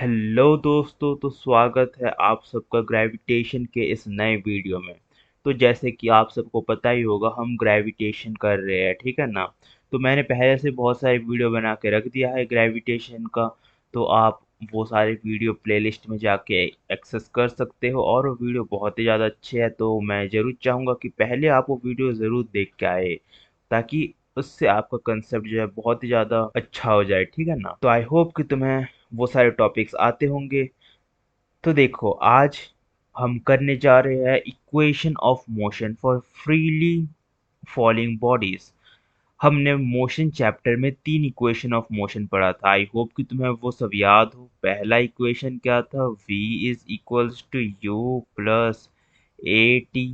Hello दोस्तों, तो स्वागत है आप सबका ग्रेविटेशन के इस नए वीडियो में। तो जैसे कि आप सबको पता ही होगा, हम ग्रेविटेशन कर रहे हैं, ठीक है ना। तो मैंने पहले से बहुत सारे वीडियो बना के रख दिया है ग्रेविटेशन का। तो आप वो सारे वीडियो प्लेलिस्ट में जाके एक्सेस कर सकते हो, और वो वीडियो बहुत ही ज़्यादा अच्छे हैं। तो मैं ज़रूर चाहूँगा कि पहले आप वो वीडियो ज़रूर देख के आए, ताकि उससे आपका कंसेप्ट जो है बहुत ही ज़्यादा अच्छा हो जाए, ठीक है ना। तो आई होप कि तुम्हें वो सारे टॉपिक्स आते होंगे। तो देखो, आज हम करने जा रहे हैं equation of motion for freely falling bodies. हमने मोशन चैप्टर में 3 इक्वेशन ऑफ मोशन पढ़ा था। आई होप कि तुम्हें वो सब याद हो। पहला इक्वेशन क्या था? v is equals to u plus a t.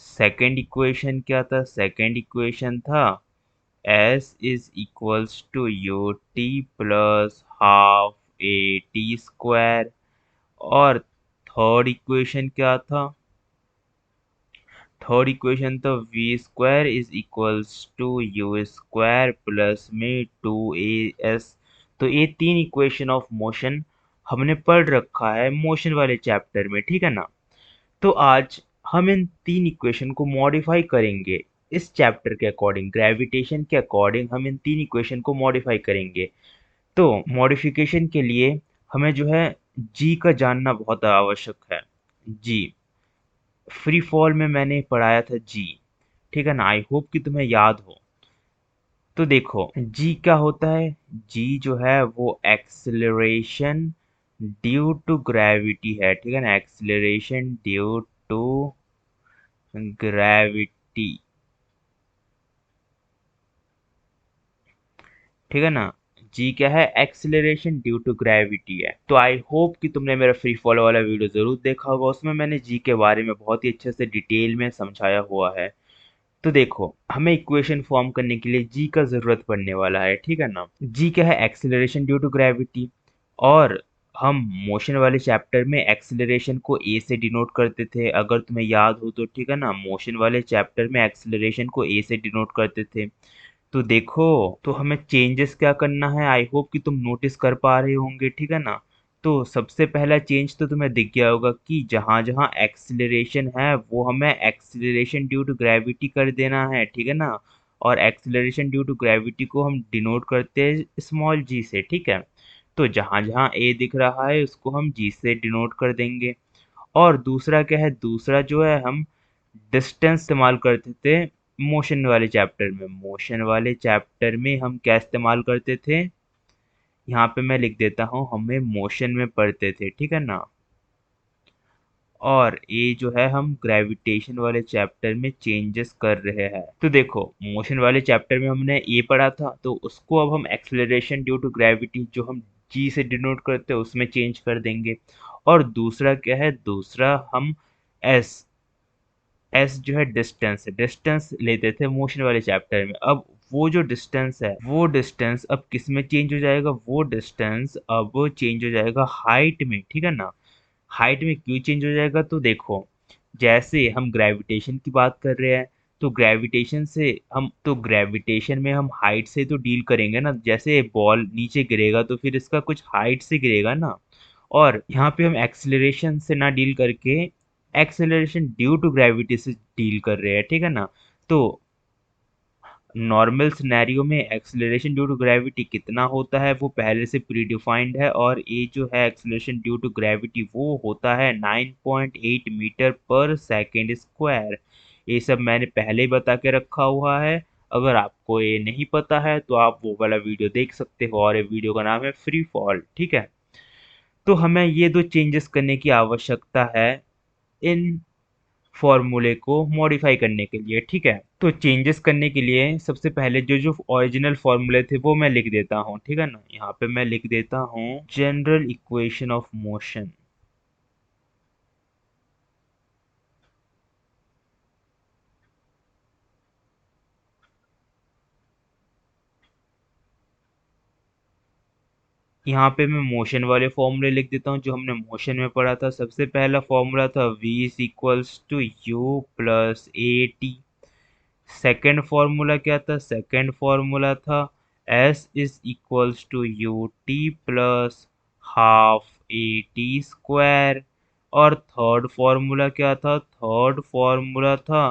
Second equation क्या था? सेकेंड इक्वेशन था S is equals to ut plus half a t square. और थर्ड इक्वेशन क्या था? थर्ड इक्वेशन तो v square is equals to u square plus में 2as। तो ये 3 इक्वेशन ऑफ मोशन हमने पढ़ रखा है मोशन वाले चैप्टर में, ठीक है ना। तो आज हम इन 3 इक्वेशन को मॉडिफाई करेंगे इस चैप्टर के अकॉर्डिंग। ग्रेविटेशन के अकॉर्डिंग हम इन 3 इक्वेशन को मॉडिफाई करेंगे। तो मॉडिफिकेशन के लिए हमें जो है जी का जानना बहुत आवश्यक है। जी, फ्री फॉल में मैंने पढ़ाया था जी, ठीक है ना। आई होप कि तुम्हें याद हो। तो देखो, जी क्या होता है? जी जो है वो एक्सेलरेशन ड्यू टू ग्रेविटी है, ठीक है ना। एक्सेलरेशन ड्यू टू ग्रेविटी, ठीक है ना। जी क्या है? एक्सेलरेशन ड्यू टू ग्रेविटी है। तो आई होप कि तुमने मेरा फ्री फॉलो वाला वीडियो जरूर देखा होगा। उसमें मैंने जी के बारे में बहुत ही अच्छे से डिटेल में समझाया हुआ है। तो देखो, हमें इक्वेशन फॉर्म करने के लिए जी का जरूरत पड़ने वाला है, ठीक है ना। जी क्या है? Acceleration due to gravity. और हम मोशन वाले चैप्टर में एक्सेलरेशन को ए से डिनोट करते थे, अगर तुम्हें याद हो तो, ठीक है ना। मोशन वाले चैप्टर में एक्सेलरेशन को ए से डिनोट करते थे। तो देखो, तो हमें चेंजेस क्या करना है, आई होप कि तुम नोटिस कर पा रहे होंगे, ठीक है ना। तो सबसे पहला चेंज तो तुम्हें दिख गया होगा कि जहां जहां एक्सिलरेशन है वो हमें एक्सिलरेशन ड्यू टू ग्रेविटी कर देना है, ठीक है ना। और एक्सिलरेशन ड्यू टू ग्रेविटी को हम डिनोट करते हैं स्मॉल जी से, ठीक है। तो जहां जहां ए दिख रहा है उसको हम जी से डिनोट कर देंगे। और दूसरा क्या है? दूसरा जो है, हम डिस्टेंस इस्तेमाल करते थे मोशन वाले चैप्टर में। मोशन वाले चैप्टर में हम क्या इस्तेमाल करते थे? यहाँ पे मैं लिख देता हूँ, हमें मोशन में पढ़ते थे, ठीक है ना। और ये जो है हम ग्रेविटेशन वाले चैप्टर में चेंजेस कर रहे हैं। तो देखो, मोशन वाले चैप्टर में हमने ये पढ़ा था, तो उसको अब हम एक्सेलरेशन ड्यू टू ग्रेविटी जो हम जी से डिनोट करते हैं उसमें चेंज कर देंगे। और दूसरा क्या है? दूसरा हम एस एस जो है डिस्टेंस है, डिस्टेंस लेते थे मोशन वाले चैप्टर में। अब वो जो डिस्टेंस है, वो डिस्टेंस अब किस में चेंज हो जाएगा? वो डिस्टेंस अब चेंज हो जाएगा हाइट में, ठीक है ना। हाइट में क्यों चेंज हो जाएगा? तो देखो, जैसे हम ग्रेविटेशन की बात कर रहे हैं, तो ग्रेविटेशन में हम हाइट से तो डील करेंगे ना। जैसे बॉल नीचे गिरेगा तो फिर इसका कुछ हाइट से गिरेगा ना। और यहाँ पे हम एक्सेलरेशन से ना डील करके एक्सेलरेशन ड्यू टू ग्रेविटी से डील कर रहे हैं, ठीक है ना। तो नॉर्मल सिनेरियो में एक्सेलरेशन ड्यू टू ग्रेविटी कितना होता है वो पहले से प्री डिफाइंड है, और ये जो है एक्सेलरेशन ड्यू टू ग्रेविटी वो होता है 9.8 मीटर पर सेकेंड स्क्वायर। ये सब मैंने पहले ही बता के रखा हुआ है। अगर आपको ये नहीं पता है तो आप वो वाला वीडियो देख सकते हो, और ये वीडियो का नाम है फ्री फॉल, ठीक है। तो हमें ये दो चेंजेस करने की आवश्यकता है इन फॉर्मूले को मॉडिफाई करने के लिए, ठीक है। तो चेंजेस करने के लिए सबसे पहले जो जो ओरिजिनल फॉर्मूले थे वो मैं लिख देता हूँ, ठीक है ना। यहाँ पे मैं लिख देता हूँ जनरल इक्वेशन ऑफ मोशन। यहाँ पे मैं मोशन वाले फॉर्मूले लिख देता हूँ जो हमने मोशन में पढ़ा था। सबसे पहला फॉर्मूला था v is equals to u plus a t. Second formula क्या था? सेकेंड फॉर्मूला था s is equals to u t plus half a t square. और थर्ड फॉर्मूला क्या था? थर्ड फॉर्मूला था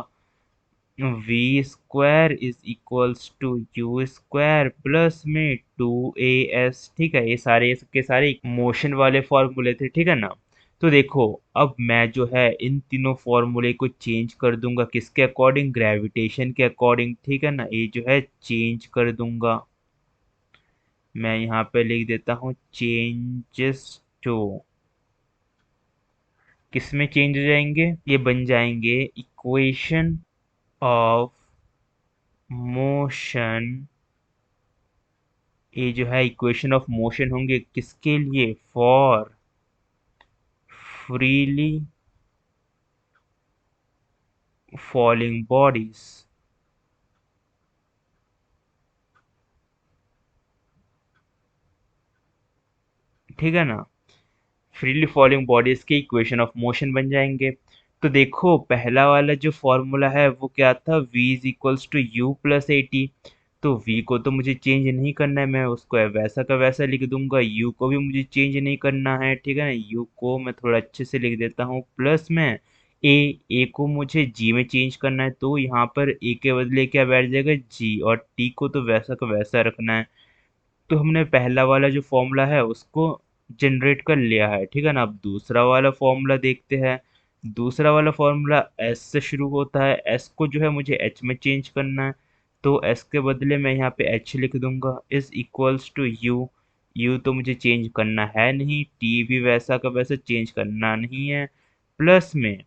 v square is equals to u square plus में two a s. ठीक है, ये सारे के सारे मोशन वाले फॉर्मूले थे, ठीक है ना। तो देखो, अब मैं जो है इन तीनों फॉर्मूले को चेंज कर दूंगा किसके अकॉर्डिंग? ग्रेविटेशन के अकॉर्डिंग, ठीक है ना। ये जो है चेंज कर दूंगा। मैं यहाँ पे लिख देता हूँ चेंजेस टू। किस में चेंज हो जाएंगे? ये बन जाएंगे इक्वेशन ऑफ मोशन। ये जो है इक्वेशन ऑफ मोशन होंगे किसके लिए? For freely falling bodies. ठीक है ना। फ्रीली फॉलिंग बॉडीज के इक्वेशन ऑफ मोशन बन जाएंगे। तो देखो, पहला वाला जो फॉर्मूला है वो क्या था? v is equals to u plus a t. तो v को तो मुझे चेंज नहीं करना है, मैं उसको वैसा का वैसा लिख दूंगा। u को भी मुझे चेंज नहीं करना है, ठीक है ना। u को मैं थोड़ा अच्छे से लिख देता हूँ प्लस में a को मुझे g में चेंज करना है, तो यहाँ पर a के बदले क्या बैठ जाएगा? g। और t को तो वैसा का वैसा रखना है। तो हमने पहला वाला जो फॉर्मूला है उसको जनरेट कर लिया है, ठीक है ना। अब दूसरा वाला फॉर्मूला देखते हैं। दूसरा वाला फॉर्मूला एस से शुरू होता है, एस को जो है मुझे एच में चेंज करना है। तो एस के बदले मैं यहाँ पे एच लिख दूंगा is equals to u. U तो मुझे चेंज करना है नहीं, टी भी वैसा का वैसा चेंज करना नहीं है। प्लस में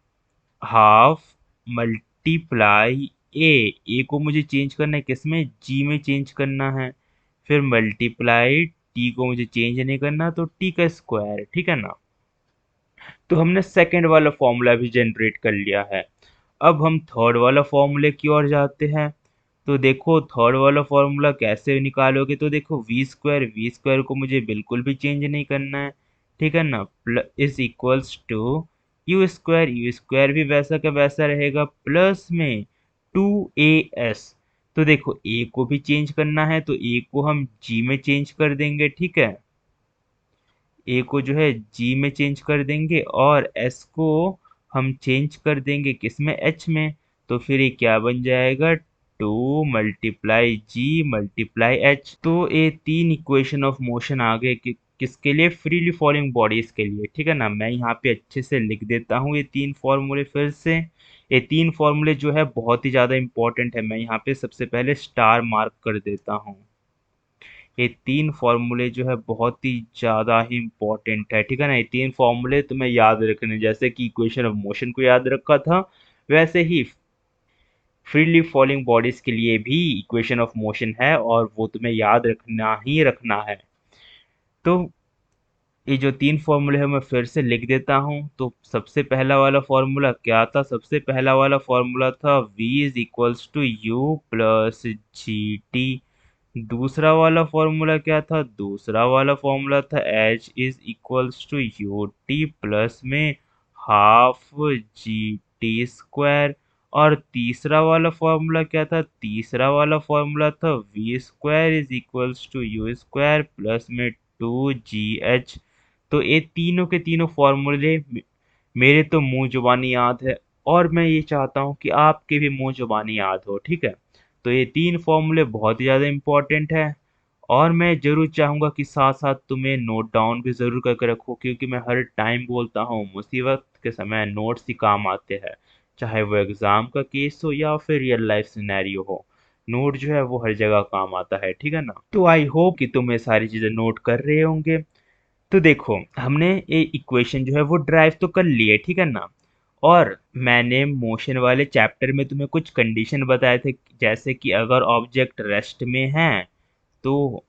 हाफ मल्टीप्लाई ए को मुझे चेंज करना है किसमें? जी में चेंज करना है। फिर मल्टीप्लाई टी को मुझे चेंज नहीं करना, तो टी का स्क्वायर, ठीक है ना। तो हमने सेकंड वाला फॉर्मूला भी जनरेट कर लिया है। अब हम थर्ड वाला फॉर्मूले की ओर जाते हैं। तो देखो, थर्ड वाला फॉर्मूला कैसे निकालोगे? तो देखो, वी स्क्वायर को मुझे बिल्कुल भी चेंज नहीं करना है, ठीक है ना। Is equals to u square भी वैसा का वैसा रहेगा प्लस में टू ए एस। तो देखो, ए को भी चेंज करना है, तो ए को हम जी में चेंज कर देंगे, ठीक है। ए को जो है जी में चेंज कर देंगे और एस को हम चेंज कर देंगे किसमें? एच में। तो फिर ये क्या बन जाएगा? To multiply ji multiply H. तो ये तीन इक्वेशन ऑफ मोशन आ गए किसके लिए? फ्रीली फॉलिंग बॉडीज के लिए, ठीक है ना। मैं यहाँ पे अच्छे से लिख देता हूँ ये तीन फॉर्मूले फिर से। ये तीन फॉर्मूले जो है बहुत ही ज़्यादा इंपॉर्टेंट है, मैं यहाँ पे सबसे पहले स्टार मार्क कर देता हूँ। ये तीन फॉर्मूले जो है बहुत ही ज़्यादा ही इम्पोर्टेंट है, ठीक है ना। ये तीन फॉर्मूले तुम्हें याद रखने, जैसे कि इक्वेशन ऑफ मोशन को याद रखा था, वैसे ही फ्रीली फॉलिंग बॉडीज के लिए भी इक्वेशन ऑफ मोशन है और वो तुम्हें याद रखना ही रखना है। तो ये जो तीन फॉर्मूले हैं मैं फिर से लिख देता हूँ। तो सबसे पहला वाला फॉर्मूला क्या था? सबसे पहला वाला फॉर्मूला था v is equals to u plus g t. दूसरा वाला फॉर्मूला क्या था? दूसरा वाला फॉर्मूला था h is equals to u t plus में हाफ जी टी स्क्वायर। और तीसरा वाला फॉर्मूला क्या था? तीसरा वाला फॉर्मूला था v square is equals to u square plus में टू जी एच। तो ये तीनों के तीनों फॉर्मूले मेरे तो मुंह जुबानी याद है, और मैं ये चाहता हूँ कि आपके भी मुंह जुबानी याद हो, ठीक है। तो ये तीन फॉर्मूले बहुत ही ज़्यादा इम्पोर्टेंट है, और मैं ज़रूर चाहूँगा कि साथ साथ तुम्हें नोट डाउन भी ज़रूर करके रखो, क्योंकि मैं हर टाइम बोलता हूँ मुसीबत के समय नोट्स ही काम आते हैं। चाहे वो एग्ज़ाम का केस हो या फिर रियल लाइफ सिनेरियो हो, नोट जो है वो हर जगह काम आता है, ठीक है ना। तो आई होप कि तुम ये सारी चीज़ें नोट कर रहे होंगे। तो देखो, हमने ये इक्वेशन जो है वो ड्राइव तो कर ली है, ठीक है ना। और मैंने मोशन वाले चैप्टर में तुम्हें कुछ कंडीशन बताए थे, जैसे कि अगर ऑब्जेक्ट रेस्ट में है तो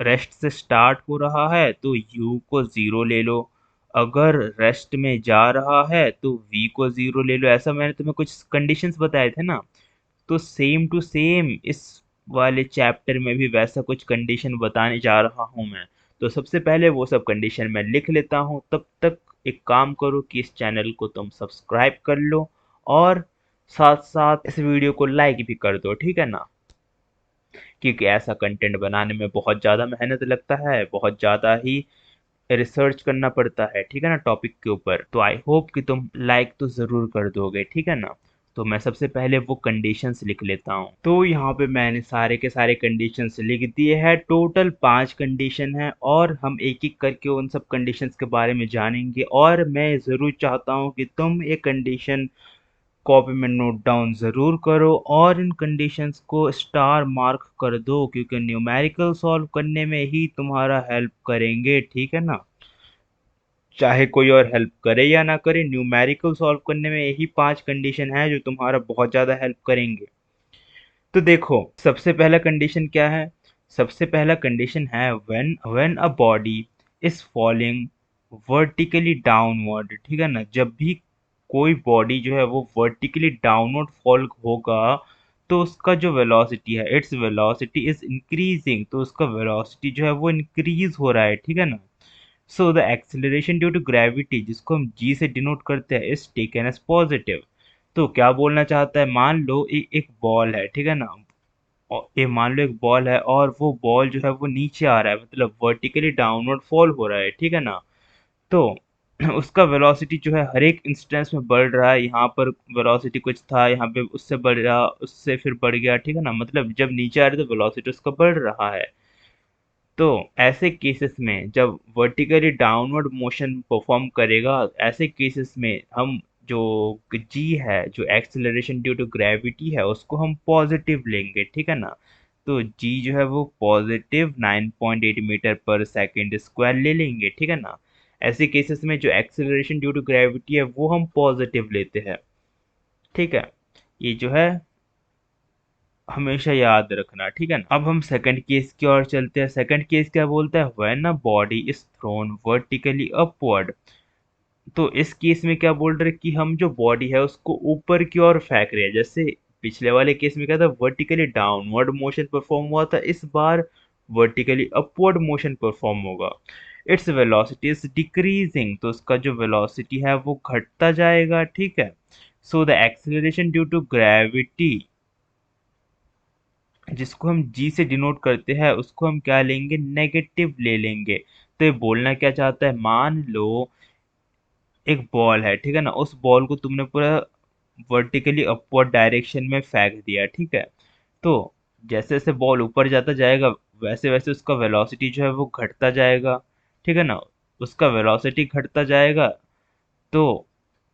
रेस्ट से स्टार्ट हो रहा है तो u को ज़ीरो ले लो, अगर रेस्ट में जा रहा है तो v को ज़ीरो ले लो। ऐसा मैंने तुम्हें कुछ कंडीशंस बताए थे ना। तो सेम टू सेम इस वाले चैप्टर में भी वैसा कुछ कंडीशन बताने जा रहा हूँ मैं। तो सबसे पहले वो सब कंडीशन मैं लिख लेता हूँ, तब तक एक काम करो कि इस चैनल को तुम सब्सक्राइब कर लो और साथ साथ इस वीडियो को लाइक भी कर दो, ठीक है ना। क्योंकि ऐसा कंटेंट बनाने में बहुत ज़्यादा मेहनत लगता है, बहुत ज़्यादा ही रिसर्च करना पड़ता है, ठीक है ना, टॉपिक के ऊपर। तो आई होप कि तुम लाइक तो ज़रूर कर दोगे, ठीक है ना। तो मैं सबसे पहले वो कंडीशंस लिख लेता हूँ। तो यहाँ पे मैंने सारे के सारे कंडीशंस लिख दिए हैं। टोटल 5 कंडीशन है और हम एक एक करके उन सब कंडीशंस के बारे में जानेंगे। और मैं ज़रूर चाहता हूँ कि तुम एक कंडीशन कॉपी में नोट डाउन ज़रूर करो और इन कंडीशंस को स्टार मार्क कर दो, क्योंकि न्यूमेरिकल सॉल्व करने में ही तुम्हारा हेल्प करेंगे, ठीक है ना। चाहे कोई और हेल्प करे या ना करे, न्यूमेरिकल सॉल्व करने में यही 5 कंडीशन है जो तुम्हारा बहुत ज़्यादा हेल्प करेंगे। तो देखो, सबसे पहला कंडीशन क्या है। सबसे पहला कंडीशन है when a body is falling vertically downward, ठीक है ना। जब भी कोई बॉडी जो है वो वर्टिकली डाउनवर्ड फॉल होगा तो उसका जो वेलोसिटी है, इट्स वेलोसिटी इज इंक्रीजिंग, तो उसका वेलोसिटी जो है वो इंक्रीज हो रहा है, ठीक है ना। So the acceleration due to gravity, जिसको हम जी से डिनोट करते हैं, इज टेकन एज पॉजिटिव। तो क्या बोलना चाहता है, मान लो एक बॉल है, ठीक है ना। और ये मान लो एक बॉल है और वो बॉल जो है वो नीचे आ रहा है, मतलब वर्टिकली डाउनवर्ड फॉल हो रहा है, ठीक है ना। तो उसका वेलोसिटी जो है हर एक इंस्टेंस में बढ़ रहा है। यहाँ पर वेलोसिटी कुछ था, यहाँ पे उससे बढ़ रहा, उससे फिर बढ़ गया, ठीक है ना। मतलब जब नीचे आ रही तो वेलोसिटी उसका बढ़ रहा है। तो ऐसे केसेस में जब वर्टिकली डाउनवर्ड मोशन परफॉर्म करेगा, ऐसे केसेस में हम जो जी है, जो एक्सेलरेशन ड्यू टू ग्रेविटी है, उसको हम पॉजिटिव लेंगे, ठीक है ना। तो जी जो है वो पॉजिटिव 9.8 मीटर पर सेकेंड स्क्वायर ले लेंगे, ठीक है ना। ऐसे केसेस में जो एक्सेलरेशन ड्यू टू ग्रेविटी है वो हम पॉजिटिव लेते हैं, ठीक है। ये जो है हमेशा याद रखना, ठीक है ना। अब हम सेकंड केस की ओर चलते हैं। सेकंड केस क्या बोलता है, when a body is thrown vertically upward. तो इस केस में क्या बोल रहे हैं कि हम जो बॉडी है उसको ऊपर की ओर फेंक रहे हैं। जैसे पिछले वाले केस में क्या था, वर्टिकली डाउनवर्ड मोशन परफॉर्म हुआ था, इस बार वर्टिकली अपवर्ड मोशन परफॉर्म होगा। इट्स वेलोसिटी इज डिक्रीजिंग, तो उसका जो वेलोसिटी है वो घटता जाएगा, ठीक है। So the acceleration due to gravity, जिसको हम जी से डिनोट करते हैं, उसको हम क्या लेंगे, नेगेटिव ले लेंगे। तो ये बोलना क्या चाहता है, मान लो एक बॉल है, ठीक है ना। उस बॉल को तुमने पूरा वर्टिकली अपवर्ड डायरेक्शन में फेंक दिया, ठीक है। तो जैसे जैसे बॉल ऊपर जाता जाएगा वैसे वैसे उसका वेलोसिटी जो है वो घटता जाएगा, ठीक है ना। उसका वेलोसिटी घटता जाएगा तो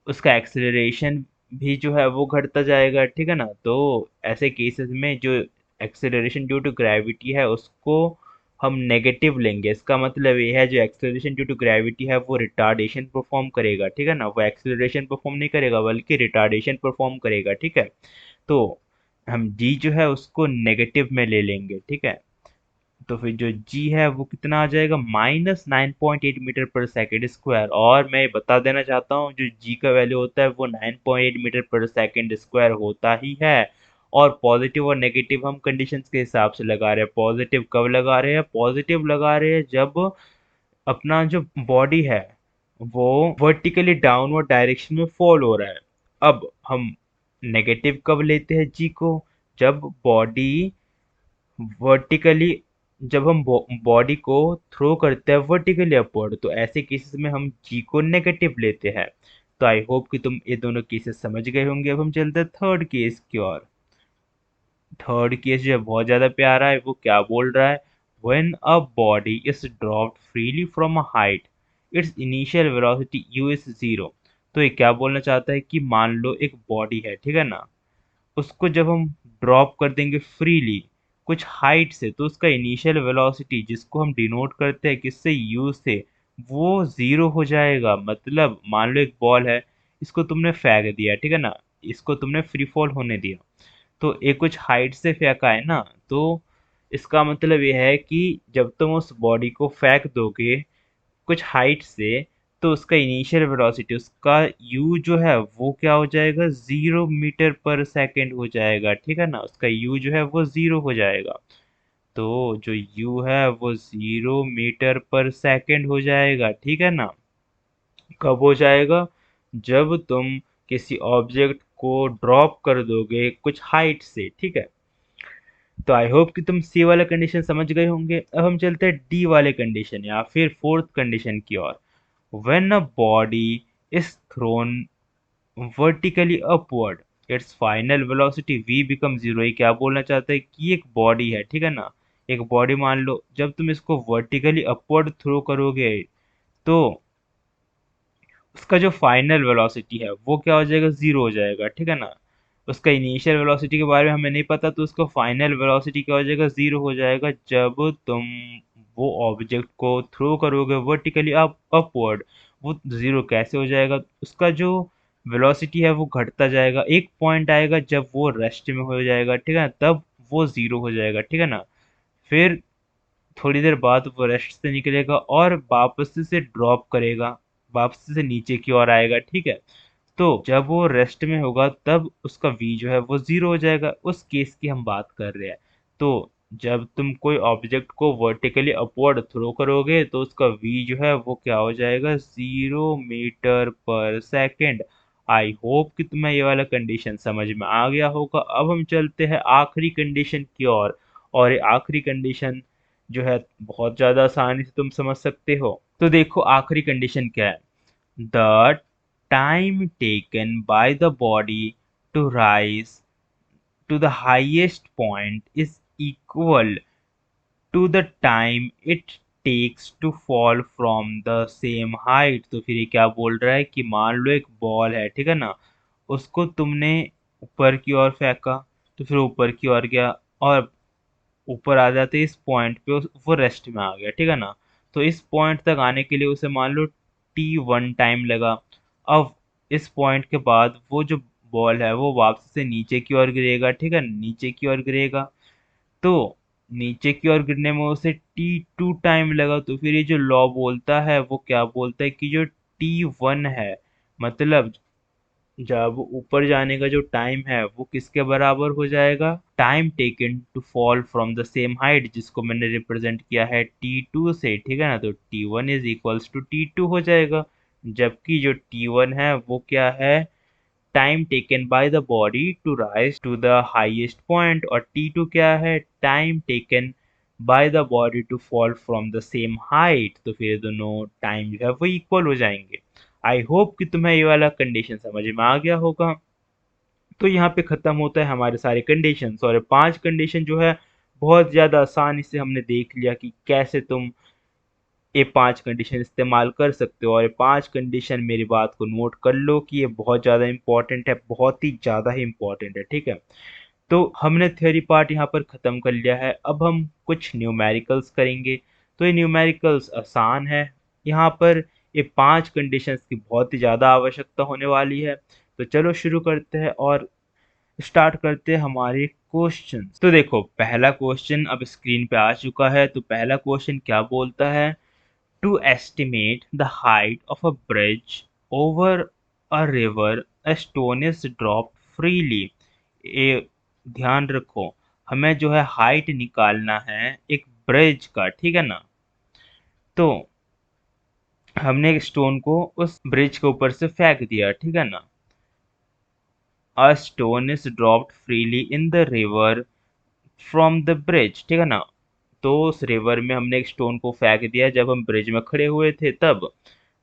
उसका एक्सेलरेशन भी जो है वो घटता जाएगा, ठीक है ना। तो ऐसे केसेस में जो एक्सेलरेशन ड्यू टू ग्रेविटी है उसको हम नेगेटिव लेंगे। इसका मतलब ये है जो एक्सेलरेशन ड्यू टू ग्रेविटी है वो रिटार्डेशन परफॉर्म करेगा, ठीक है ना। वो एक्सेलरेशन परफॉर्म नहीं करेगा बल्कि रिटार्डेशन परफॉर्म करेगा, ठीक है। तो हम जी जो है उसको नेगेटिव में ले लेंगे, ठीक है। तो फिर जो जी है वो कितना आ जाएगा, -9.8 मीटर पर सेकेंड स्क्वायर। और मैं बता देना चाहता हूँ जो जी का वैल्यू होता है वो 9.8 मीटर पर सेकेंड स्क्वायर होता ही है। और पॉजिटिव और नेगेटिव हम कंडीशंस के हिसाब से लगा रहे हैं। पॉजिटिव कब लगा रहे हैं, पॉजिटिव लगा रहे हैं जब अपना जो बॉडी है वो वर्टिकली डाउनवर्ड डायरेक्शन में फॉल हो रहा है। अब हम नेगेटिव कब लेते हैं जी को, जब बॉडी वर्टिकली, जब हम बॉडी को थ्रो करते हैं वर्टिकली अपवर्ड, तो ऐसे केसेस में हम जी को नेगेटिव लेते हैं। तो आई होप कि तुम ये दोनों केसेस समझ गए होंगे। अब हम चलते हैं थर्ड केस की ओर। थर्ड केस जो है बहुत ज्यादा प्यारा है। वो क्या बोल रहा है, when a body is dropped freely from a height, it's initial velocity you is zero. तो ये क्या बोलना चाहता है कि मान लो एक बॉडी है, ठीक है ना। उसको जब हम ड्रॉप कर देंगे फ्रीली कुछ हाइट से, तो उसका इनिशियल वेलोसिटी, जिसको हम डिनोट करते हैं किससे, यू से, वो जीरो हो जाएगा। मतलब मान लो एक बॉल है, इसको तुमने फेंक दिया, ठीक है ना। इसको तुमने फ्री फॉल होने दिया, तो एक कुछ हाइट से फेंका है ना। तो इसका मतलब यह है कि जब तुम उस बॉडी को फेंक दोगे कुछ हाइट से, तो उसका इनिशियल वेलोसिटी, उसका यू जो है वो क्या हो जाएगा, 0 मीटर पर सेकेंड हो जाएगा, ठीक है ना। उसका यू जो है वो जीरो हो जाएगा। तो जो यू है वो 0 मीटर पर सेकेंड हो जाएगा, ठीक है ना। कब हो जाएगा, जब तुम किसी ऑब्जेक्ट को ड्रॉप कर दोगे कुछ हाइट से, ठीक है। तो आई होप कि तुम सी वाला कंडीशन समझ गए होंगे। अब हम चलते हैं डी वाले कंडीशन या फिर फोर्थ कंडीशन की ओर। When a body is thrown vertically upward, it's final velocity v become zero. ये क्या बोलना चाहता है कि एक बॉडी है, ठीक है ना, एक बॉडी मान लो, जब तुम इसको वर्टिकली अपवर्ड थ्रो करोगे तो उसका जो फाइनल वेलोसिटी है वो क्या हो जाएगा, जीरो हो जाएगा, ठीक है ना। उसका इनिशियल वेलोसिटी के बारे में हमें नहीं पता, तो उसका फाइनल वेलोसिटी क्या हो जाएगा, जीरो हो जाएगा जब तुम वो ऑब्जेक्ट को थ्रो करोगे वर्टिकली अपवर्ड। वो जीरो कैसे हो जाएगा, उसका जो वेलोसिटी है वो घटता जाएगा, एक पॉइंट आएगा जब वो रेस्ट में हो जाएगा, ठीक है ना, तब वो जीरो हो जाएगा, ठीक है ना। फिर थोड़ी देर बाद वो रेस्ट से निकलेगा और वापस से ड्रॉप करेगा, वापस से नीचे की ओर आएगा, ठीक है। तो जब वो रेस्ट में होगा तब उसका v जो है वो जीरो हो जाएगा, उस केस की हम बात कर रहे हैं। तो जब तुम कोई ऑब्जेक्ट को वर्टिकली अपवर्ड थ्रो करोगे तो उसका v जो है वो क्या हो जाएगा, 0 मीटर पर सेकेंड। आई होप कि तुम्हें ये वाला कंडीशन समझ में आ गया होगा। अब हम चलते हैं आखिरी कंडीशन की ओर। और ये आखिरी कंडीशन जो है बहुत ज्यादा आसानी से तुम समझ सकते हो। तो देखो आखिरी कंडीशन क्या है। The time taken by the body to rise to the highest point is equal to the time it takes to fall from the same height। तो फिर ये क्या बोल रहा है कि मान लो एक बॉल है, ठीक है ना, उसको तुमने ऊपर की ओर फेंका, तो फिर ऊपर की ओर गया और ऊपर आ जाते इस पॉइंट पे वो रेस्ट में आ गया, ठीक है ना। तो इस पॉइंट तक आने के लिए उसे मान लो t1 टाइम लगा। अब इस पॉइंट के बाद वो जो बॉल है वो वापस से नीचे की ओर गिरेगा, ठीक है, नीचे की ओर गिरेगा। तो नीचे की ओर गिरने में उसे t2 टाइम लगा। तो फिर ये जो लॉ बोलता है वो क्या बोलता है कि जो t1 है, मतलब जब ऊपर जाने का जो टाइम है वो किसके बराबर हो जाएगा, time taken to fall from the same height, जिसको मैंने रिप्रेजेंट किया है t2 से, ठीक है ना। तो t1 is equals to t2 हो जाएगा। जबकि जो t1 है वो क्या है, time taken by the body to rise to the highest point, और t2 क्या है, time taken by the body to fall from the same height. तो फिर दोनों टाइम जो है वो इक्वल हो जाएंगे। आई होप कि तुम्हें ये वाला कंडीशन समझ में आ गया होगा। तो यहाँ पे खत्म होता है हमारे सारे कंडीशंस, और ये 5 कंडीशन जो है बहुत ज़्यादा आसानी से हमने देख लिया कि कैसे तुम ये 5 कंडीशन इस्तेमाल कर सकते हो। और ये 5 कंडीशन, मेरी बात को नोट कर लो कि ये बहुत ज़्यादा इंपॉर्टेंट है, बहुत ही ज़्यादा ही इंपॉर्टेंट है, ठीक है। तो हमने थ्योरी पार्ट यहाँ पर ख़त्म कर लिया है। अब हम कुछ न्यूमेरिकल्स करेंगे। तो ये न्यूमेरिकल्स आसान है। यहाँ पर ये 5 कंडीशंस की बहुत ही ज़्यादा आवश्यकता होने वाली है। तो चलो शुरू करते हैं और स्टार्ट करते हैं हमारे क्वेश्चन। तो देखो पहला क्वेश्चन अब स्क्रीन पे आ चुका है। तो पहला क्वेश्चन क्या बोलता है, to estimate the height of a bridge over a river a stone is drop freely. ये ध्यान रखो, हमें जो है हाइट निकालना है एक ब्रिज का, ठीक है ना। तो हमने एक स्टोन को उस ब्रिज के ऊपर से फेंक दिया, ठीक है ना। अ stone is dropped freely in the river from the bridge, ठीक है ना। तो उस रिवर में हमने एक स्टोन को फेंक दिया जब हम ब्रिज में खड़े हुए थे तब।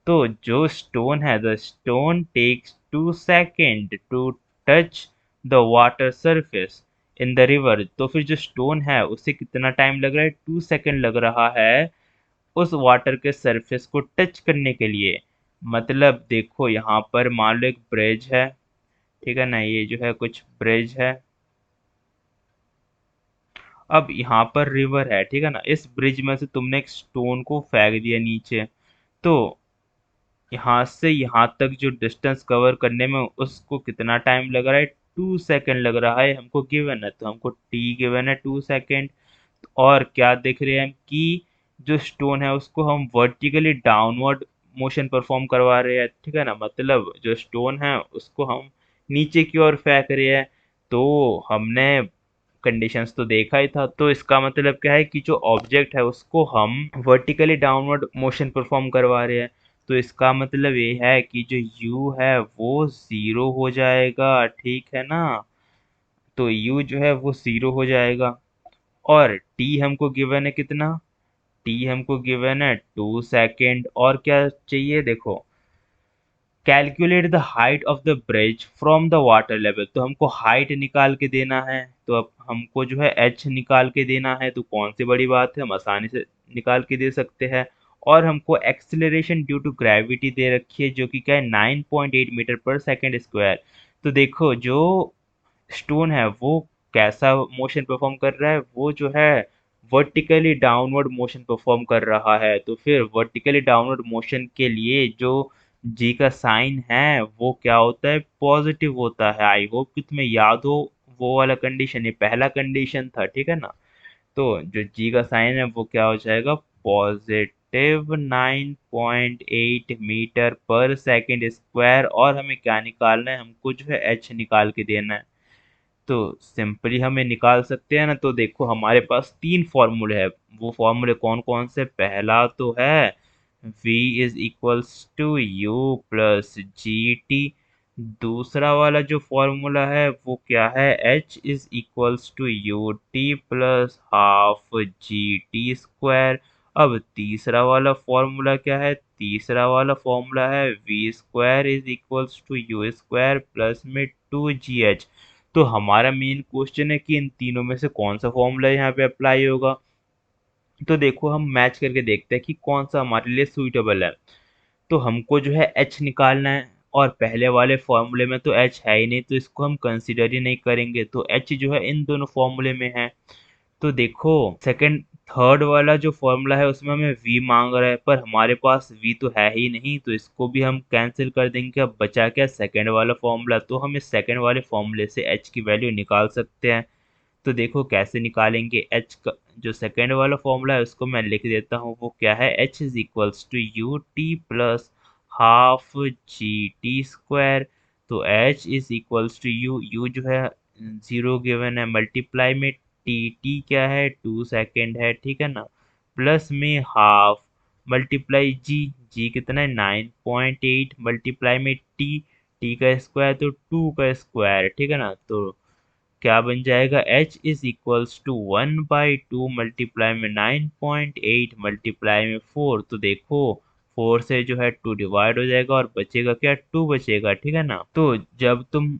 तो जो स्टोन है, the stone takes 2 second to touch the water surface in the river. तो फिर जो स्टोन है उसे कितना टाइम लग रहा है, 2 सेकेंड लग रहा है उस वाटर के सरफेस को टच करने के लिए। मतलब देखो यहाँ पर मान लो एक ब्रिज है, ठीक है ना, ये जो है कुछ ब्रिज है। अब यहाँ पर रिवर है, ठीक है ना, इस ब्रिज में से तुमने एक स्टोन को फेंक दिया नीचे। तो यहाँ से यहाँ तक जो डिस्टेंस कवर करने में उसको कितना टाइम लग रहा है, 2 सेकेंड लग रहा है। हमको गिवन है, तो हमको टी गिवन है 2 सेकेंड। और क्या देख रहे हैं हम कि जो स्टोन है उसको हम वर्टिकली डाउनवर्ड मोशन परफॉर्म करवा रहे हैं, ठीक है ना। मतलब जो स्टोन है उसको हम नीचे की ओर फेंक रहे हैं। तो हमने कंडीशंस तो देखा ही था, तो इसका मतलब क्या है कि जो ऑब्जेक्ट है उसको हम वर्टिकली डाउनवर्ड मोशन परफॉर्म करवा रहे हैं। तो इसका मतलब ये है कि जो u है वो जीरो हो जाएगा, ठीक है ना। तो u जो है वो जीरो हो जाएगा। और टी हमको गिवन है कितना, टी हमको गिवन है 2 सेकेंड। और क्या चाहिए देखो, calculate the height of the bridge from the water level. तो हमको हाइट निकाल के देना है, तो अब हमको जो है एच निकाल के देना है। तो कौन सी बड़ी बात है, हम आसानी से निकाल के दे सकते हैं। और हमको एक्सेलरेशन ड्यू टू ग्रेविटी दे रखी है, जो कि क्या है 9.8 मीटर पर सेकेंड स्क्वायर। तो देखो जो स्टोन है वो कैसा मोशन परफॉर्म कर रहा है, वो जो है वर्टिकली डाउनवर्ड मोशन परफॉर्म कर रहा है। तो फिर वर्टिकली डाउनवर्ड मोशन के लिए जो जी का साइन है वो क्या होता है, पॉजिटिव होता है। आई होप कि तुम्हें याद हो वो वाला कंडीशन, ये पहला कंडीशन था, ठीक है ना। तो जो जी का साइन है वो क्या हो जाएगा, पॉजिटिव 9.8 मीटर पर सेकेंड स्क्वायर। और हमें क्या निकालना है, हमको जो है एच निकाल के देना है। तो सिंपली हमें निकाल सकते हैं ना। तो देखो हमारे पास तीन फॉर्मूले हैं। वो फॉर्मूले कौन कौन से, पहला तो है v is equals to u plus g t. दूसरा वाला जो फॉर्मूला है वो क्या है, h is equals to u t plus half g t square. अब तीसरा वाला फॉर्मूला क्या है, तीसरा वाला फॉर्मूला है v square is equals to u square plus में 2gh। तो हमारा मेन क्वेश्चन है कि इन तीनों में से कौन सा फॉर्मूला यहाँ पे अप्लाई होगा। तो देखो हम मैच करके देखते हैं कि कौन सा हमारे लिए सुइटेबल है। तो हमको जो है एच निकालना है, और पहले वाले फॉर्मूले में तो एच है ही नहीं, तो इसको हम कंसिडर ही नहीं करेंगे। तो एच जो है इन दोनों फॉर्मूले में है। तो देखो सेकंड थर्ड वाला जो फॉर्मूला है उसमें हमें v मांग रहा है, पर हमारे पास v तो है ही नहीं, तो इसको भी हम कैंसिल कर देंगे। अब बचा क्या, सेकंड वाला फॉर्मूला। तो हम इस सेकंड वाले फॉर्मूले से h की वैल्यू निकाल सकते हैं। तो देखो कैसे निकालेंगे h का, जो सेकंड वाला फॉर्मूला है उसको मैं लिख देता हूँ। वो क्या है, h is equals to u t plus half g t square. तो h is equals to u जो है जीरो गिवन है, मल्टीप्लाई में टी क्या है 2 सेकेंड है, ठीक है ना, प्लस में हाफ मल्टीप्लाई जी कितना है 9.8 मल्टीप्लाई में टी का स्क्वायर तो 2 का स्क्वायर, ठीक है ना। तो क्या बन जाएगा, h is equals to 1/2 multiply में 9.8 मल्टीप्लाई में 4। तो देखो 4 से जो है 2 डिवाइड हो जाएगा और बचेगा क्या, 2 बचेगा, ठीक है ना। तो जब तुम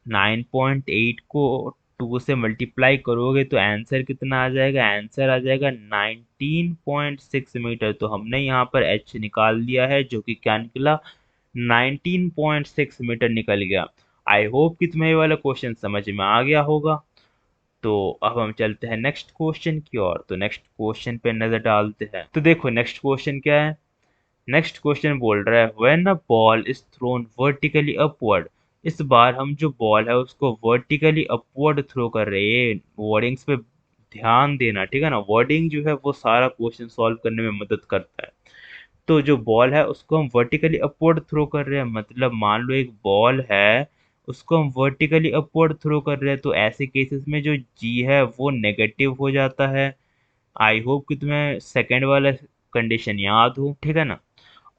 9.8 को 2 से मल्टीप्लाई करोगे तो आंसर कितना आ जाएगा, आंसर आ जाएगा 19.6 मीटर। तो हमने यहाँ पर h निकाल दिया है, जो कि क्या निकला, 19.6 मीटर निकल गया। आई होप कि तुम्हें ये वाला क्वेश्चन समझ में आ गया होगा। तो अब हम चलते हैं नेक्स्ट क्वेश्चन की ओर। तो नेक्स्ट क्वेश्चन पे नजर डालते हैं। तो देखो नेक्स्ट क्वेश्चन क्या है, नेक्स्ट क्वेश्चन बोल रहा है when a ball is thrown vertically upward. इस बार हम जो बॉल है उसको वर्टिकली अपवर्ड थ्रो कर रहे हैं। वर्डिंग्स पे ध्यान देना, ठीक है ना। वर्डिंग जो है वो सारा क्वेश्चन सॉल्व करने में मदद करता है। तो जो बॉल है उसको हम वर्टिकली अपवर्ड थ्रो कर रहे हैं, मतलब मान लो एक बॉल है उसको हम वर्टिकली अपवर्ड थ्रो कर रहे हैं। तो ऐसे केसेस में जो जी है वो नेगेटिव हो जाता है। आई होप कि तुम्हें सेकंड वाला कंडीशन याद हो, ठीक है ना।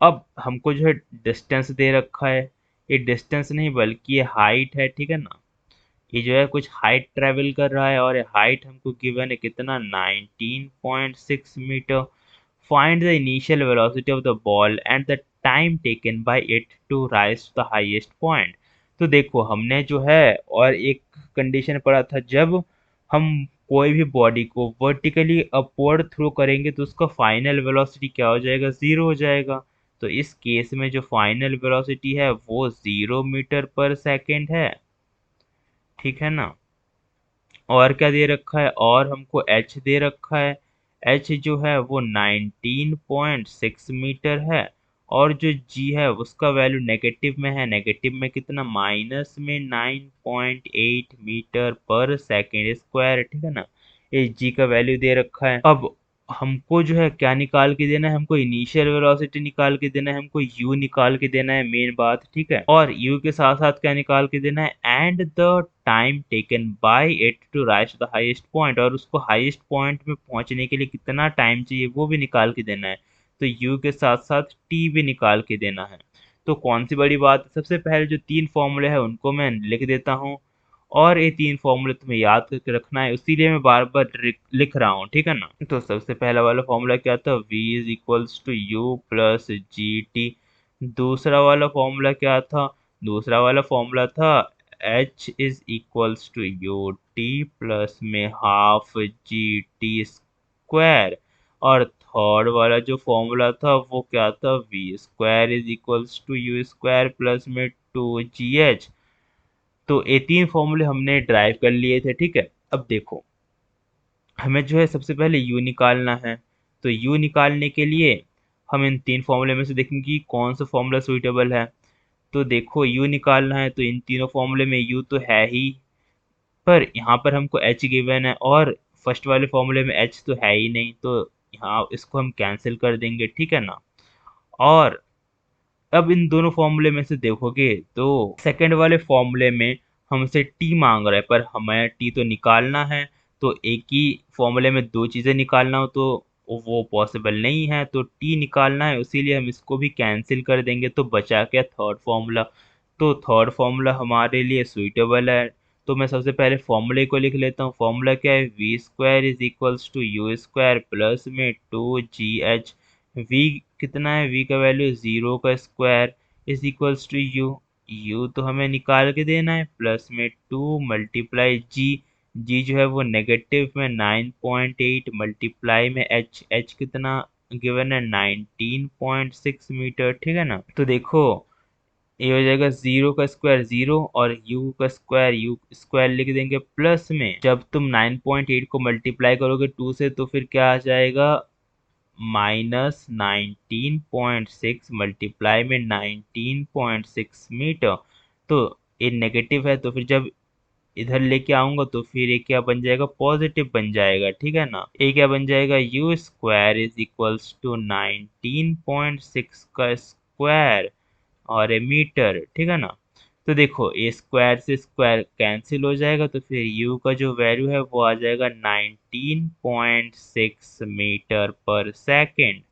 अब हमको जो है डिस्टेंस दे रखा है, ये डिस्टेंस नहीं बल्कि ये हाइट है, ठीक है ना। ये जो है कुछ हाइट ट्रेवल कर रहा है, और ये हाइट हमको गिवन है कितना, 19.6 metre. Find the initial velocity of the ball and the time taken by it to rise to the highest point. तो देखो हमने जो है और एक कंडीशन पढ़ा था, जब हम कोई भी बॉडी को वर्टिकली अपवर्ड थ्रो करेंगे तो उसका फाइनल वेलोसिटी क्या हो जाएगा, जीरो हो जाएगा। तो इस केस में जो फाइनल वेलोसिटी है वो 0 मीटर पर सेकेंड है, ठीक है ना। और क्या दे रखा है, और हमको h दे रखा है। h जो है वो 19.6 मीटर है। और जो g है उसका वैल्यू नेगेटिव में है, नेगेटिव में कितना, माइनस में 9.8 मीटर पर सेकेंड स्क्वायर, ठीक है ना। ये g का वैल्यू दे रखा है। अब हमको जो है क्या निकाल के देना है, हमको इनिशियल वेलोसिटी निकाल के देना है, हमको u निकाल के देना है, मेन बात, ठीक है। और u के साथ साथ क्या निकाल के देना है, and the time taken by it to reach the highest point. और उसको हाईएस्ट पॉइंट में पहुंचने के लिए कितना टाइम चाहिए वो भी निकाल के देना है। तो u के साथ साथ t भी निकाल के देना है। तो कौन सी बड़ी बात है, सबसे पहले जो तीन फॉर्मूले हैं उनको मैं लिख देता हूँ। और ये 3 फॉर्मूले तुम्हें याद करके रखना है, इसीलिए मैं बार बार लिख रहा हूँ, ठीक है ना। तो सबसे पहला वाला फॉर्मूला क्या था, v is equals to u plus g t. दूसरा वाला फॉर्मूला क्या था, दूसरा वाला फॉर्मूला था h is equals to u t plus में हाफ जी टी स्क्वायर। और थर्ड वाला जो फॉर्मूला था वो क्या था, v square is equals to u square plus में 2gh। तो ये 3 फॉर्मूले हमने ड्राइव कर लिए थे, ठीक है। अब देखो, हमें जो है सबसे पहले u निकालना है। तो u निकालने के लिए हम इन 3 फॉर्मूले में से देखेंगे कि कौन सा फॉर्मूला सुइटेबल है। तो देखो, u निकालना है तो इन तीनों फॉर्मूले में u तो है ही, पर यहाँ पर हमको h गिवन है और फर्स्ट वाले फॉर्मूले में h तो है ही नहीं, तो यहाँ इसको हम कैंसिल कर देंगे, ठीक है ना। और अब इन दोनों फॉर्मूले में से देखोगे तो सेकंड वाले फॉर्मूले में हमसे टी मांग रहा है, पर हमें टी तो निकालना है। तो एक ही फॉर्मूले में दो चीज़ें निकालना हो तो वो पॉसिबल नहीं है, तो टी निकालना है, इसीलिए हम इसको भी कैंसिल कर देंगे। तो बचा क्या, थर्ड फॉर्मूला। तो थर्ड फॉर्मूला हमारे लिए सुइटेबल है। तो मैं सबसे पहले फॉर्मूले को लिख लेता हूँ। फॉर्मूला क्या है, v square is equals to u square plus में 2gh। v कितना है, v का वैल्यू 0 का square is equals to u तो हमें निकाल के देना है, प्लस में 2 मल्टीप्लाई g जो है वो नेगेटिव में 9.8 मल्टीप्लाई में h कितना गिवन है 19.6 मीटर, ठीक है ना। तो देखो, ये हो जाएगा 0 का स्क्वायर 0 और यू स्क्वायर लिख देंगे, प्लस में जब तुम 9.8 को मल्टीप्लाई करोगे 2 से तो फिर क्या आ जाएगा, -19.6 मल्टीप्लाई में 19.6 मीटर। तो ये नेगेटिव है, तो फिर जब इधर लेके आऊंगा तो फिर ये क्या बन जाएगा, पॉजिटिव बन जाएगा, ठीक है ना। ये क्या बन जाएगा, u square is equals to 19.6 का स्क्वायर और ए मीटर, ठीक है ना। तो देखो, ये स्क्वायर से स्क्वायर कैंसिल हो जाएगा, तो फिर u का जो वैल्यू है वो आ जाएगा 19.6 मीटर पर सेकेंड।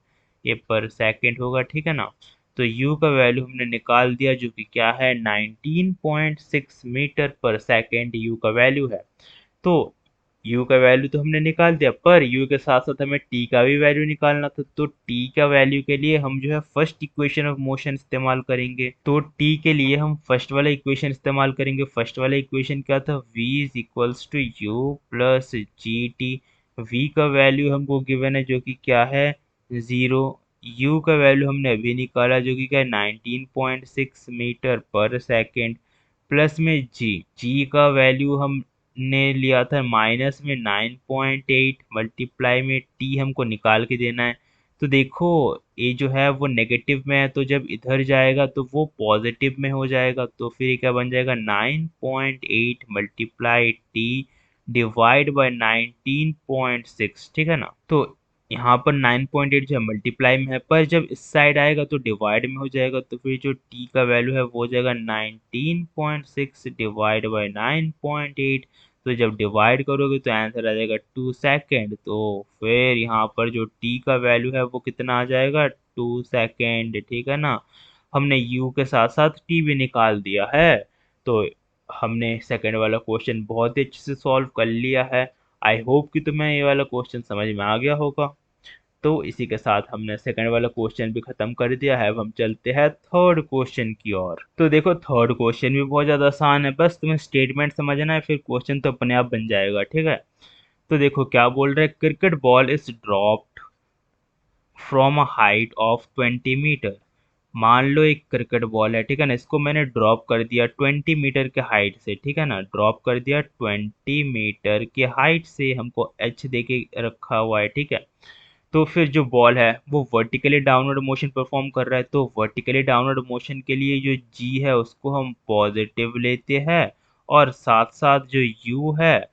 ये पर सेकेंड होगा, ठीक है ना। तो u का वैल्यू हमने निकाल दिया, जो कि क्या है 19.6 मीटर पर सेकेंड u का वैल्यू है। तो u का वैल्यू तो हमने निकाल दिया, पर u के साथ साथ हमें t का भी वैल्यू निकालना था। तो t का वैल्यू के लिए हम जो है फर्स्ट इक्वेशन ऑफ मोशन इस्तेमाल करेंगे। तो t के लिए हम फर्स्ट वाला इक्वेशन इस्तेमाल करेंगे। फर्स्ट वाला इक्वेशन क्या था, v is equals to u plus g t. v का वैल्यू हमको गिवन है, जो कि क्या है 0। u का वैल्यू हमने अभी निकाला, जो कि क्या है 19.6 मीटर पर सेकेंड, प्लस में जी का वैल्यू हमने लिया था माइनस में 9.8 मल्टीप्लाई में टी हमको निकाल के देना है। तो देखो, ये जो है वो नेगेटिव में है, तो जब इधर जाएगा तो वो पॉजिटिव में हो जाएगा। तो फिर ये क्या बन जाएगा, 9.8 मल्टीप्लाई टी डिवाइड बाय 19.6, ठीक है ना। तो यहाँ पर 9.8 जो है मल्टीप्लाई में है, पर जब इस साइड आएगा तो डिवाइड में हो जाएगा। तो फिर जो t का वैल्यू है वो हो जाएगा 19.6 डिवाइड बाय 9.8। तो जब डिवाइड करोगे तो आंसर आ जाएगा 2 सेकेंड। तो फिर यहाँ पर जो t का वैल्यू है वो कितना आ जाएगा, 2 सेकेंड, ठीक है ना। हमने u के साथ साथ t भी निकाल दिया है। तो हमने सेकंड वाला क्वेश्चन बहुत ही अच्छे से सॉल्व कर लिया है। आई होप कि तुम्हें ये वाला क्वेश्चन समझ में आ गया होगा। तो इसी के साथ हमने सेकंड वाला क्वेश्चन भी खत्म कर दिया है। अब हम चलते हैं थर्ड क्वेश्चन की ओर। तो देखो, थर्ड क्वेश्चन भी बहुत ज़्यादा आसान है, बस तुम्हें स्टेटमेंट समझना है, फिर क्वेश्चन तो अपने आप बन जाएगा, ठीक है। तो देखो क्या बोल रहा है, cricket ball is dropped from a height of 20 metre. मान लो एक क्रिकेट बॉल है, ठीक है ना, इसको मैंने ड्रॉप कर दिया 20 मीटर के हाइट से, ठीक है ना, ड्रॉप कर दिया 20 मीटर की हाइट से, हमको एच दे के रखा हुआ है, ठीक है। तो फिर जो बॉल है वो वर्टिकली डाउनवर्ड मोशन परफॉर्म कर रहा है, तो वर्टिकली डाउनवर्ड मोशन के लिए जो जी है उसको हम पॉजिटिव लेते हैं, और साथ साथ जो यू है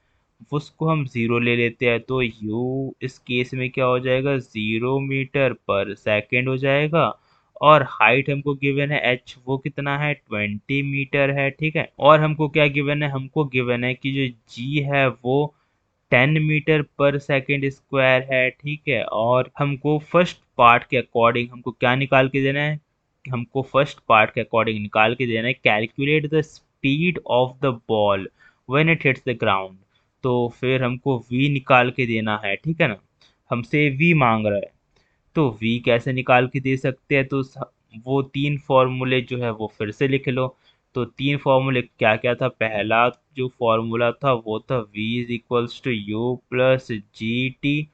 उसको हम ज़ीरो ले लेते हैं। तो यू इस केस में क्या हो जाएगा, 0 मीटर पर सेकेंड हो जाएगा। और हाइट हमको गिवन है एच, वो कितना है 20 मीटर है, ठीक है। और हमको क्या गिवन है, हमको गिवन है कि जो जी है वो 10 मीटर पर सेकेंड स्क्वायर है, ठीक है। और हमको फर्स्ट पार्ट के अकॉर्डिंग हमको क्या निकाल के देना है, हमको फर्स्ट पार्ट के अकॉर्डिंग निकाल के देना है, calculate the speed of the ball when it hits the ground. तो फिर हमको v निकाल के देना है, ठीक है ना। हमसे v मांग रहा है, तो v कैसे निकाल के दे सकते हैं, तो वो तीन फॉर्मूले जो है वो फिर से लिख लो। तो तीन फॉर्मूले क्या क्या था, पहला जो फॉर्मूला था वो था v is equals to u plus g t,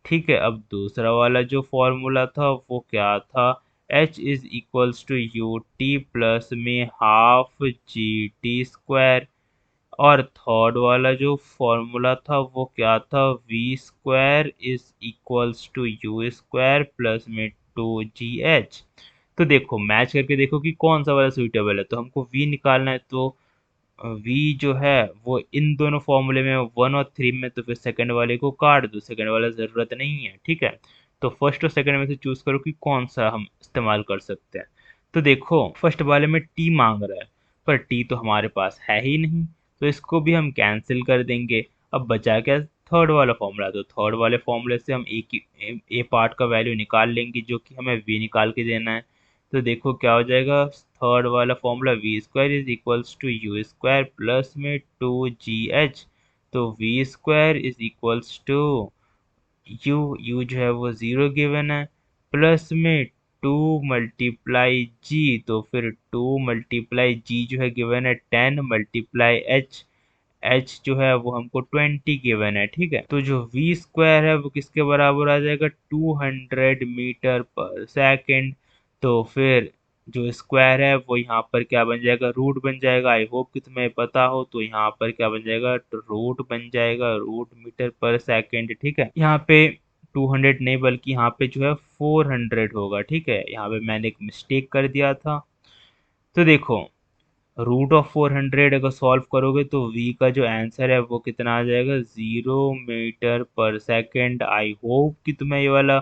ठीक है। अब दूसरा वाला जो फॉर्मूला था वो क्या था, h is equals to u t plus में हाफ जी टी स्क्वायर। और थर्ड वाला जो फॉर्मूला था वो क्या था, v square is equals to u square plus में टू जी एच। तो देखो मैच करके देखो कि कौन सा वाला सुइटेबल है। तो हमको वी निकालना है, तो वी जो है वो इन दोनों फॉर्मूले में वन और थ्री में, तो फिर सेकंड वाले को काट दो, सेकंड वाला ज़रूरत नहीं है, ठीक है। तो फर्स्ट और सेकंड में से चूज करो कि कौन सा हम इस्तेमाल कर सकते हैं। तो देखो फर्स्ट वाले में टी मांग रहा है, पर टी तो हमारे पास है ही नहीं, तो इसको भी हम कैंसिल कर देंगे। अब बचा क्या, थर्ड वाला फॉर्मूला। तो थर्ड वाले फॉर्मूले से हम ए पार्ट का वैल्यू निकाल लेंगे जो कि हमें वी निकाल के देना है। तो देखो क्या हो जाएगा, थर्ड वाला formula v square is equals to u square plus में टू जी एच। तो v square is equals to u जो है वो ज़ीरो गिवन है, प्लस में टू मल्टीप्लाई जी। तो फिर टू मल्टीप्लाई जी जो है गिवन है 10 मल्टीप्लाई एच, एच जो है वो हमको 20 गिवन है, ठीक है। तो जो वी स्क्वायर है वो किसके बराबर आ जाएगा, 200 मीटर पर सेकेंड। तो फिर जो स्क्वायर है वो यहाँ पर क्या बन जाएगा, रूट बन जाएगा। आई होप कि तुम्हें पता हो। तो यहाँ पर क्या बन जाएगा, तो रूट बन जाएगा, रूट मीटर पर सेकेंड, ठीक है। यहाँ पे 200 नहीं बल्कि यहाँ पे जो है 400 होगा, ठीक है। यहाँ पे मैंने एक मिस्टेक कर दिया था। तो देखो रूट ऑफ 400 अगर सॉल्व करोगे तो v का जो आंसर है वो कितना आ जाएगा, 0 मीटर पर सेकेंड। आई होप कि तुम्हें ये वाला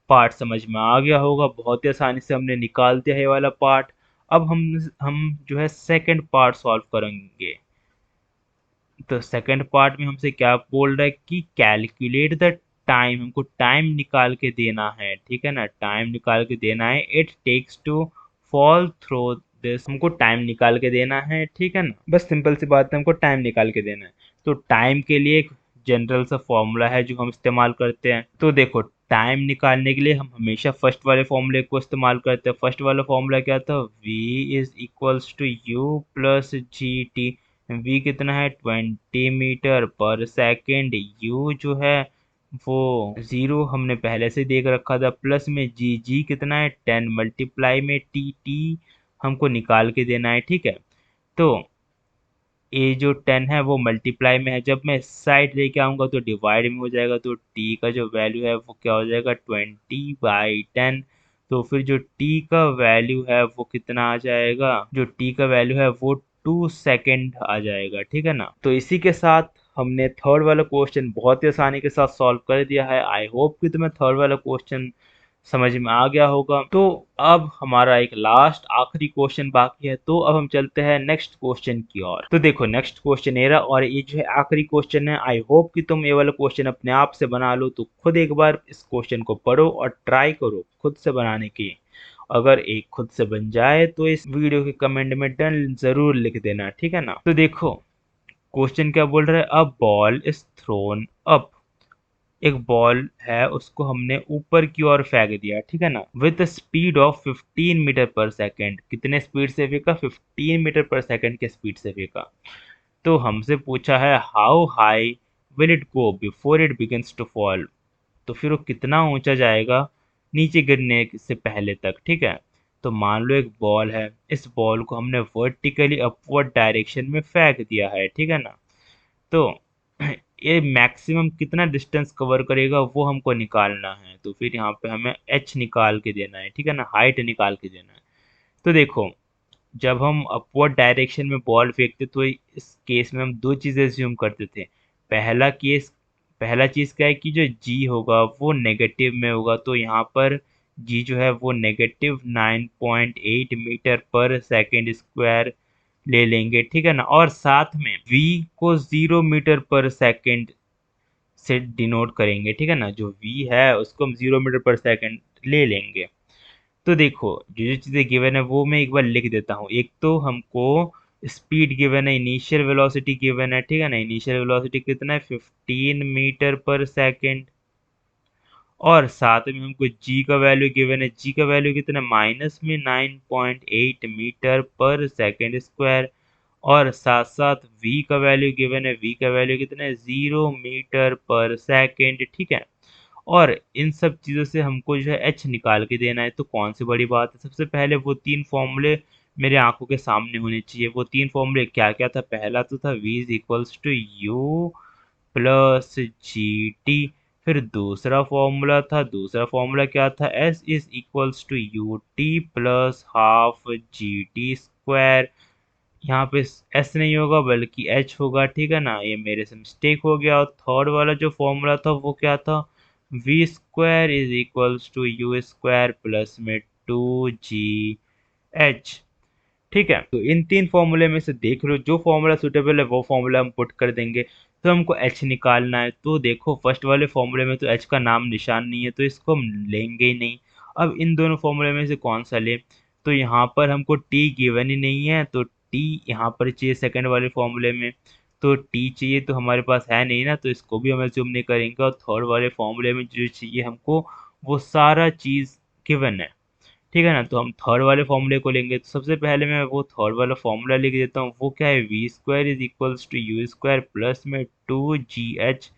पार्ट समझ में आ गया होगा। बहुत ही आसानी से हमने निकाल दिया है ये वाला पार्ट। अब हम जो है सेकंड पार्ट सॉल्व करेंगे। तो सेकंड पार्ट में हमसे क्या बोल रहा है कि कैलकुलेट द टाइम, हमको टाइम निकाल के देना है, ठीक है ना। टाइम निकाल के देना है, it takes to fall through this, हमको टाइम निकाल के देना है, ठीक है ना। बस सिंपल सी बात है, हमको टाइम निकाल के देना है। तो टाइम के लिए एक जनरल सा फॉर्मूला है जो हम इस्तेमाल करते हैं। तो देखो टाइम निकालने के लिए हम हमेशा फर्स्ट वाले फॉर्मूले को इस्तेमाल करते हैं। फर्स्ट वाला फॉर्मूला क्या था, v is equals to u plus g t. v कितना है, 20 मीटर पर सेकेंड। u जो है वो जीरो हमने पहले से देख रखा था, प्लस में जी कितना है 10 मल्टीप्लाई में टी हमको निकाल के देना है, ठीक है। तो ए जो 10 है वो मल्टीप्लाई में है, जब मैं इस साइड लेके आऊंगा तो डिवाइड में हो जाएगा। तो टी का जो वैल्यू है वो क्या हो जाएगा, 20/10। तो फिर जो टी का वैल्यू है वो कितना आ जाएगा, जो टी का वैल्यू है वो 2 सेकेंड आ जाएगा, ठीक है ना। तो इसी के साथ हमने थर्ड वाला क्वेश्चन बहुत ही आसानी के साथ सॉल्व कर दिया है। आई होप कि तुम्हें थर्ड वाला क्वेश्चन समझ में आ गया होगा। तो अब हमारा एक लास्ट आखिरी क्वेश्चन बाकी है, तो अब हम चलते हैं नेक्स्ट क्वेश्चन की ओर। तो देखो नेक्स्ट क्वेश्चन ये रहा, और ये जो है आखिरी क्वेश्चन है। आई होप कि तुम ये वाला क्वेश्चन अपने आप से बना लो। तो खुद एक बार इस क्वेश्चन को पढ़ो और ट्राई करो खुद से बनाने की। अगर एक खुद से बन जाए तो इस वीडियो के कमेंट में डन जरूर लिख देना, ठीक है ना। तो देखो क्वेश्चन क्या बोल रहा है, a ball is throne up, एक बॉल है उसको हमने ऊपर की ओर फेंक दिया, ठीक है ना, विद स्पीड ऑफ 15 मीटर पर सेकेंड। कितने स्पीड से फेंका, 15 मीटर पर सेकेंड के स्पीड से फेंका। तो हमसे पूछा है how high will it go before it begins to fall. तो फिर वो कितना ऊंचा जाएगा नीचे गिरने से पहले तक, ठीक है। तो मान लो एक बॉल है, इस बॉल को हमने वर्टिकली अपवर्ड डायरेक्शन में फेंक दिया है, ठीक है ना। तो ये मैक्सिमम कितना डिस्टेंस कवर करेगा वो हमको निकालना है। तो फिर यहाँ पे हमें एच निकाल के देना है, ठीक है ना, हाइट निकाल के देना है। तो देखो जब हम अपवर्ड डायरेक्शन में बॉल फेंकते तो इस केस में हम दो चीज़ें एज्यूम करते थे। पहला चीज़ क्या है कि जो जी होगा वो नेगेटिव में होगा। तो यहाँ पर जी जो है वो -9.8 मीटर पर सेकेंड स्क्वायर ले लेंगे, ठीक है ना। और साथ में v को 0 मीटर पर सेकेंड से डिनोट करेंगे, ठीक है ना। जो v है उसको हम 0 मीटर पर सेकेंड ले लेंगे। तो देखो जो जो चीज़ें गिवन है वो मैं एक बार लिख देता हूँ। एक तो हमको स्पीड गिवन है, इनिशियल वेलोसिटी गिवन है, ठीक है ना। इनिशियल वेलोसिटी कितना है, 15 मीटर पर सेकेंड। और साथ में हमको जी का वैल्यू गिवन है, जी का वैल्यू कितना है, माइनस में 9.8 मीटर पर सेकेंड स्क्वायर। और साथ साथ v का वैल्यू गिवन है, v का वैल्यू कितना है, 0 मीटर पर सेकेंड, ठीक है। और इन सब चीज़ों से हमको जो है h निकाल के देना है। तो कौन सी बड़ी बात है, सबसे पहले वो तीन फॉर्मूले मेरे आंखों के सामने होने चाहिए। वो तीन फॉर्मूले क्या क्या था, पहला तो था v is equals to u plus g t. फिर दूसरा फॉर्मूला क्या था, s is equals to u t plus half g t square. यहाँ पे s नहीं होगा बल्कि h होगा, ठीक है ना, ये मेरे से मिस्टेक हो गया। और थर्ड वाला जो फॉर्मूला था वो क्या था, v square is equals to u square plus में 2gh, ठीक है। तो इन तीन फॉर्मूले में से देख लो जो फॉर्मूला सुटेबल है वो फॉर्मूला हम पुट कर देंगे। तो हमको h निकालना है। तो देखो फर्स्ट वाले फॉर्मूले में तो h का नाम निशान नहीं है, तो इसको हम लेंगे ही नहीं। अब इन दोनों फॉर्मूले में से कौन सा ले, तो यहाँ पर हमको t गिवन ही नहीं है, तो t यहाँ पर चाहिए सेकंड वाले फॉर्मूले में। तो t चाहिए तो हमारे पास है नहीं ना, तो इसको भी हम एज्यूम नहीं करेंगे। और थर्ड वाले फॉर्मूले में जो चाहिए हमको वो सारा चीज़ गिवन है, ठीक है ना। तो हम थर्ड वाले फॉर्मूले को लेंगे। तो सबसे पहले मैं वो थर्ड वाला फॉर्मूला लिख देता हूँ। वो क्या है, v square is equals to u square plus में 2gh।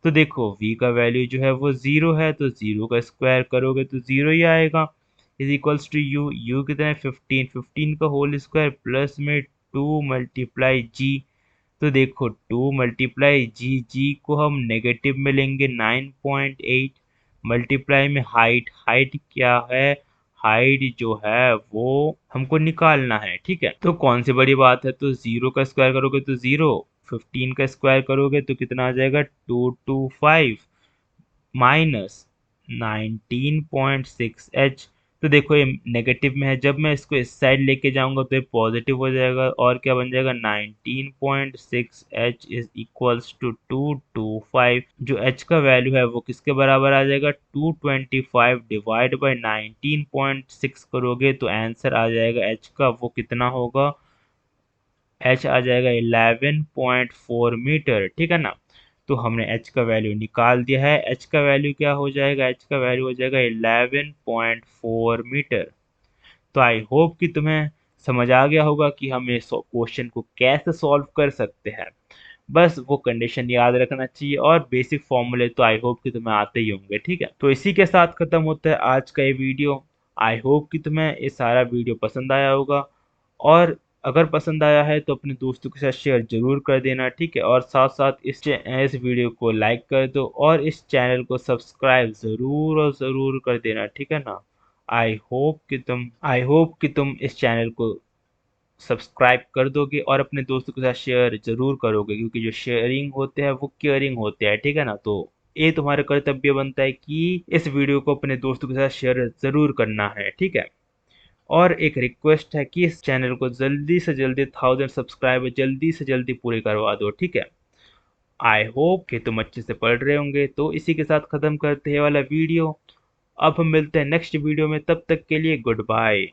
तो देखो v का वैल्यू जो है वो जीरो है, तो जीरो का स्क्वायर करोगे तो जीरो ही आएगा। इज इक्वल्स टू यू कितना है, 15, 15 का होल स्क्वायर प्लस में 2 × g। तो देखो 2 × g को हम नेगेटिव में लेंगे 9.8, मल्टीप्लाई में हाइट, हाइट क्या है, हाइट जो है वो हमको निकालना है, ठीक है। तो कौन सी बड़ी बात है, तो जीरो का स्क्वायर करोगे तो जीरो, 15 का स्क्वायर करोगे तो कितना आ जाएगा, 225 माइनस 19.6h। तो देखो ये नेगेटिव में है, जब मैं इसको इस साइड लेके जाऊंगा तो ये पॉजिटिव हो जाएगा। और क्या बन जाएगा, 19.6h इज इक्वल्स टू 225। जो h का वैल्यू है वो किसके बराबर आ जाएगा, 225 डिवाइड बाई 19.6 करोगे तो आंसर आ जाएगा h का, वो कितना होगा, h आ जाएगा 11.4 मीटर, ठीक है ना। तो हमने h का वैल्यू निकाल दिया है। h का वैल्यू क्या हो जाएगा, h का वैल्यू हो जाएगा 11.4 मीटर। तो आई होप कि तुम्हें समझ आ गया होगा कि हम इस क्वेश्चन को कैसे सॉल्व कर सकते हैं। बस वो कंडीशन याद रखना चाहिए, और बेसिक फॉर्मूले तो आई होप कि तुम्हें आते ही होंगे, ठीक है। तो इसी के साथ खत्म होता है आज का ये वीडियो। आई होप कि तुम्हें ये सारा वीडियो पसंद आया होगा। और अगर पसंद आया है तो अपने दोस्तों के साथ शेयर जरूर कर देना, ठीक है। और साथ साथ इस वीडियो को लाइक कर दो और इस चैनल को सब्सक्राइब ज़रूर और ज़रूर कर देना, ठीक है ना। आई होप कि तुम इस चैनल को सब्सक्राइब कर दोगे और अपने दोस्तों के साथ शेयर जरूर करोगे, क्योंकि जो शेयरिंग होते हैं वो केयरिंग होते हैं, ठीक है ना। तो ये तुम्हारा कर्तव्य बनता है कि इस वीडियो को अपने दोस्तों के साथ शेयर जरूर करना है, ठीक है। और एक रिक्वेस्ट है कि इस चैनल को जल्दी से जल्दी 1000 सब्सक्राइबर जल्दी से जल्दी पूरे करवा दो, ठीक है। आई होप कि तुम अच्छे से पढ़ रहे होंगे। तो इसी के साथ खत्म करते हैं ये वाला वीडियो। अब हम मिलते हैं नेक्स्ट वीडियो में, तब तक के लिए गुड बाय।